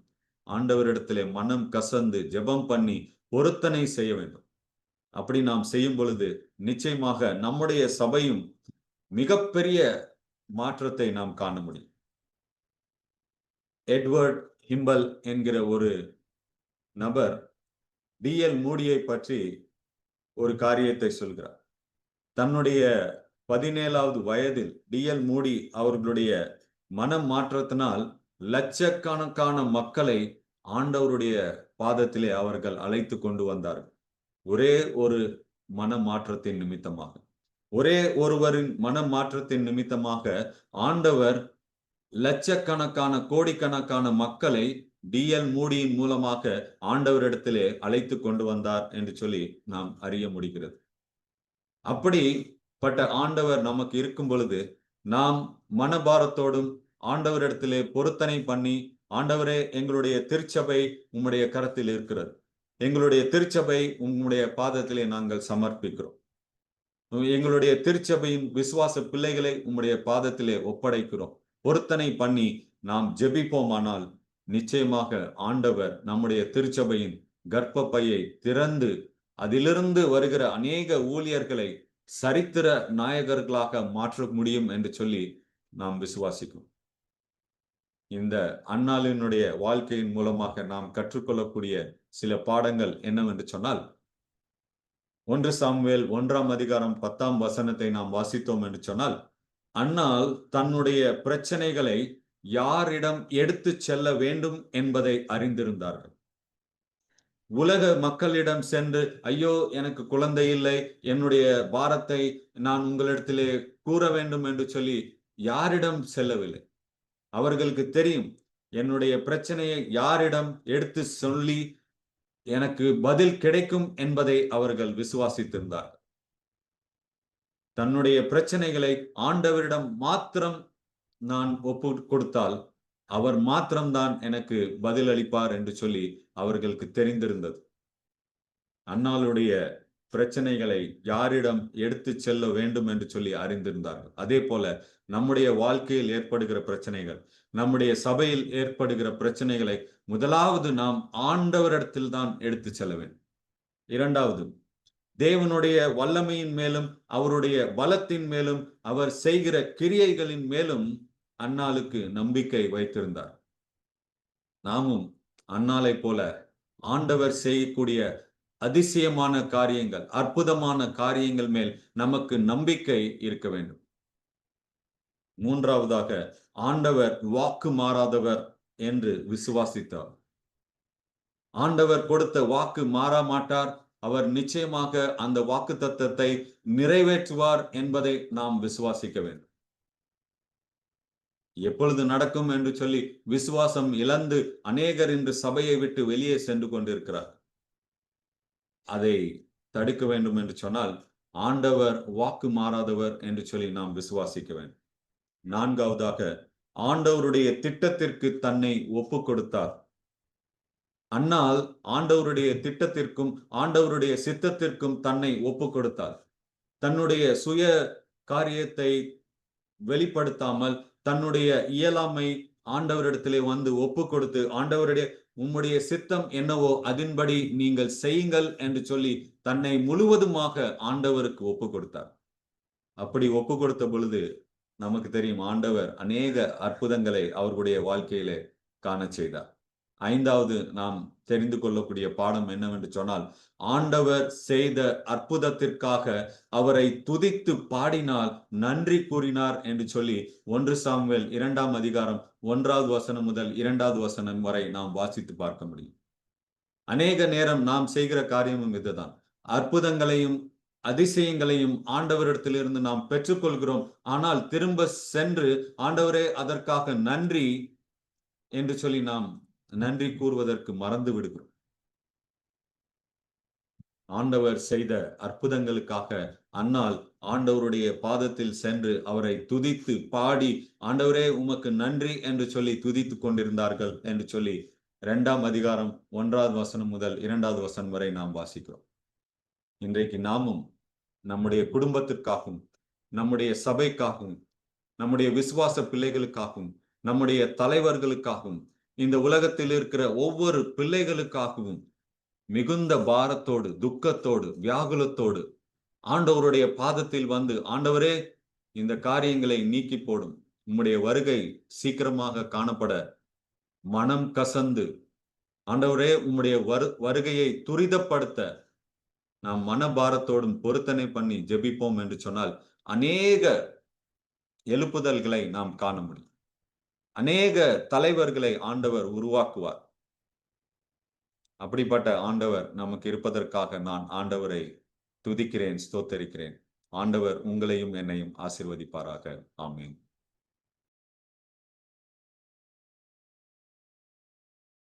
A: ஆண்டவரிடத்திலே மனம் கசந்து ஜெபம் பண்ணி பொருத்தனை செய்ய வேண்டும். அப்படி நாம் செய்யும் பொழுது நிச்சயமாக நம்முடைய சபையும் மிகப்பெரிய மாற்றத்தை நாம் காண முடியும். எட்வர்ட் ஹிம்பல் என்கிற ஒரு நபர் டிஎல் மூடியை பற்றி ஒரு காரியத்தை சொல்கிறார். தன்னுடைய 17வது வயதில் டிஎல் மூடி அவர்களுடைய மனம் மாற்றத்தினால் லட்சக்கணக்கான மக்களை ஆண்டவருடைய பாதத்திலே அவர்கள் அழைத்து கொண்டு வந்தார்கள். ஒரே ஒரு மன மாற்றத்தின் நிமித்தமாக, ஒரே ஒருவரின் மன மாற்றத்தின் நிமித்தமாக ஆண்டவர் லட்சக்கணக்கான கோடிக்கணக்கான மக்களை டிஎல் மூடியின் மூலமாக ஆண்டவரிடத்திலே அழைத்து கொண்டு வந்தார் என்று சொல்லி நாம் அறிய முடிகிறது. அப்படிப்பட்ட ஆண்டவர் நமக்கு இருக்கும் பொழுது நாம் மனபாரத்தோடும் ஆண்டவரிடத்திலே பொருத்தனை பண்ணி, ஆண்டவரே எங்களுடைய திருச்சபை உம்முடைய கரத்தில் இருக்கிறது, எங்களுடைய திருச்சபை உம்முடைய பாதத்திலே நாங்கள் சமர்ப்பிக்கிறோம், எங்களுடைய திருச்சபையின் விசுவாச பிள்ளைகளை உம்முடைய பாதத்திலே ஒப்படைக்கிறோம், பொருத்தனை பண்ணி நாம் ஜெபிப்போமானால் நிச்சயமாக ஆண்டவர் நம்முடைய திருச்சபையின் கர்ப்பப்பையை திறந்து அதிலிருந்து வருகிற அநேக ஊழியர்களை சரித்திர நாயகர்களாக மாற்ற முடியும் என்று சொல்லி நாம் விசுவாசிக்கிறோம். இந்த அன்னாளினுடைய வாழ்க்கையின் மூலமாக நாம் கற்றுக்கொள்ளக்கூடிய சில பாடங்கள் என்னவென்று சொன்னால், 1 சாமுவேல் 1ஆம் அதிகாரம் 10ஆம் வசனத்தை நாம் வாசித்தோம் என்று சொன்னால், அன்னாள் தன்னுடைய பிரச்சனைகளை யாரிடம் எடுத்து செல்ல வேண்டும் என்பதை அறிந்திருந்தார்கள். உலக மக்களிடம் சென்று, ஐயோ எனக்கு குழந்தை இல்லை, என்னுடைய பாரத்தை நான் உங்களிடத்திலே கூற வேண்டும் என்று சொல்லி யாரிடம் செல்லவில்லை. அவர்களுக்கு தெரியும், என்னுடைய பிரச்சனையை யாரிடம் எடுத்து சொல்லி எனக்கு பதில் கிடைக்கும் என்பதை அவர்கள் விசுவாசித்திருந்தார்கள். தன்னுடைய பிரச்சனைகளை ஆண்டவரிடம் மாத்திரம் நான் ஒப்பு கொடுத்தால் அவர் மாத்திரம்தான் எனக்கு பதில் அளிப்பார் என்று சொல்லி அவர்களுக்கு தெரிந்திருந்தது. அன்னாளுடைய பிரச்சனைகளை யாரிடம் எடுத்து செல்ல வேண்டும் என்று சொல்லி அறிந்திருந்தார்கள். அதே போல நம்முடைய வாழ்க்கையில் ஏற்படுகிற பிரச்சனைகள், நம்முடைய சபையில் ஏற்படுகிற பிரச்சனைகளை முதலாவது நாம் ஆண்டவரிடத்தில் தான் எடுத்து செல்ல வேண்டும். இரண்டாவது, தேவனுடைய வல்லமையின் மேலும் அவருடைய பலத்தின் மேலும் அவர் செய்கிற கிரியைகளின் மேலும் அன்னாளுக்கு நம்பிக்கை வைத்திருந்தார். நாமும் அன்னாளை போல ஆண்டவர் செய்யக்கூடிய அதிசயமான காரியங்கள், அற்புதமான காரியங்கள் மேல் நமக்கு நம்பிக்கை இருக்க வேண்டும். மூன்றாவதாக, ஆண்டவர் வாக்கு மாறாதவர் என்று விசுவாசித்தார். ஆண்டவர் கொடுத்த வாக்கு மாற மாட்டார், அவர் நிச்சயமாக அந்த வாக்கு தத்தத்தை நிறைவேற்றுவார் என்பதை நாம் விசுவாசிக்க வேண்டும். எப்பொழுது நடக்கும் என்று சொல்லி விசுவாசம் இழந்து அநேகர் இன்று சபையை விட்டு வெளியே சென்று கொண்டிருக்கிறார். அதை தடுக்க வேண்டும் என்று சொன்னால் ஆண்டவர் வாக்கு மாறாதவர் என்று சொல்லி நாம் விசுவாசிக்க வேண்டும். நான்காவதாக, ஆண்டவருடைய திட்டத்திற்கு தன்னை ஒப்பு கொடுத்தார். அன்னாள் ஆண்டவருடைய திட்டத்திற்கும் ஆண்டவருடைய சித்தத்திற்கும் தன்னை ஒப்பு கொடுத்தார். தன்னுடைய சுய காரியத்தை வெளிப்படுத்தாமல் தன்னுடைய இயலாமை ஆண்டவரிடத்திலே வந்து ஒப்பு கொடுத்து, ஆண்டவருடைய உம்முடைய சித்தம் என்னவோ அதன்படி நீங்கள் செய்யுங்கள் என்று சொல்லி தன்னை முழுவதுமாக ஆண்டவருக்கு ஒப்பு கொடுத்தார். அப்படி ஒப்பு கொடுத்த பொழுது நமக்கு தெரியும் ஆண்டவர் அநேக அற்புதங்களை அவர்களுடைய வாழ்க்கையிலே காண செய்தார். ஐந்தாவது நாம் தெரிந்து கொள்ளக்கூடிய பாடம் என்னவென்று சொன்னால், ஆண்டவர் செய்த அற்புதத்திற்காக அவரை துதித்து பாடினால் நன்றி கூறினார் என்று சொல்லி 1 சாமுவேல் 2ஆம் அதிகாரம் 1வது வசனம் முதல் 2வது வசனம் வரை நாம் வாசித்து பார்க்க முடியும். அநேக நேரம் நாம் செய்கிற காரியமும் இதுதான். அற்புதங்களையும் அதிசயங்களையும் ஆண்டவரிடத்திலிருந்து நாம் பெற்றுக்கொள்கிறோம். ஆனால் திரும்ப சென்று ஆண்டவரே அதற்காக நன்றி என்று சொல்லி நாம் நன்றி கூறுவதற்கு மறந்து விடுகிறோம். ஆண்டவர் செய்த அற்புதங்களுக்காக அன்னாள் ஆண்டவருடைய பாதத்தில் சென்று அவரை துதித்து பாடி ஆண்டவரே உமக்கு நன்றி என்று சொல்லி துதித்துக் கொண்டிருந்தார்கள் என்று சொல்லி 2ஆம் அதிகாரம் 1வது வசனம் முதல் 2வது வசனம் வரை நாம் வாசிக்கிறோம். இன்றைக்கு நாமும் நம்முடைய குடும்பத்திற்காகவும் நம்முடைய சபைக்காகவும் நம்முடைய விசுவாச பிள்ளைகளுக்காகவும் நம்முடைய தலைவர்களுக்காகவும் இந்த உலகத்தில் இருக்கிற ஒவ்வொரு பிள்ளைகளுக்காகவும் மிகுந்த பாரத்தோடு துக்கத்தோடு வியாகுலத்தோடு ஆண்டவருடைய பாதத்தில் வந்து ஆண்டவரே இந்த காரியங்களை நீக்கி போடும், உம்முடைய வருகை சீக்கிரமாக காணப்பட மனம் கசந்து ஆண்டவரே உம்முடைய வருகையை துரிதப்படுத்த நாம் மனபாரத்தோடும் பொருத்தனை பண்ணி ஜெபிப்போம் என்று சொன்னால் அநேக எழுப்புதல்களை நாம் காண முடியும். அநேக தலைவர்களை ஆண்டவர் உருவாக்குவார். அப்படிப்பட்ட ஆண்டவர் நமக்கு இருப்பதற்காக நான் ஆண்டவரை துதிக்கிறேன், ஸ்தோத்தரிக்கிறேன். ஆண்டவர் உங்களையும் என்னையும் ஆசீர்வதிப்பாராக. ஆமென்.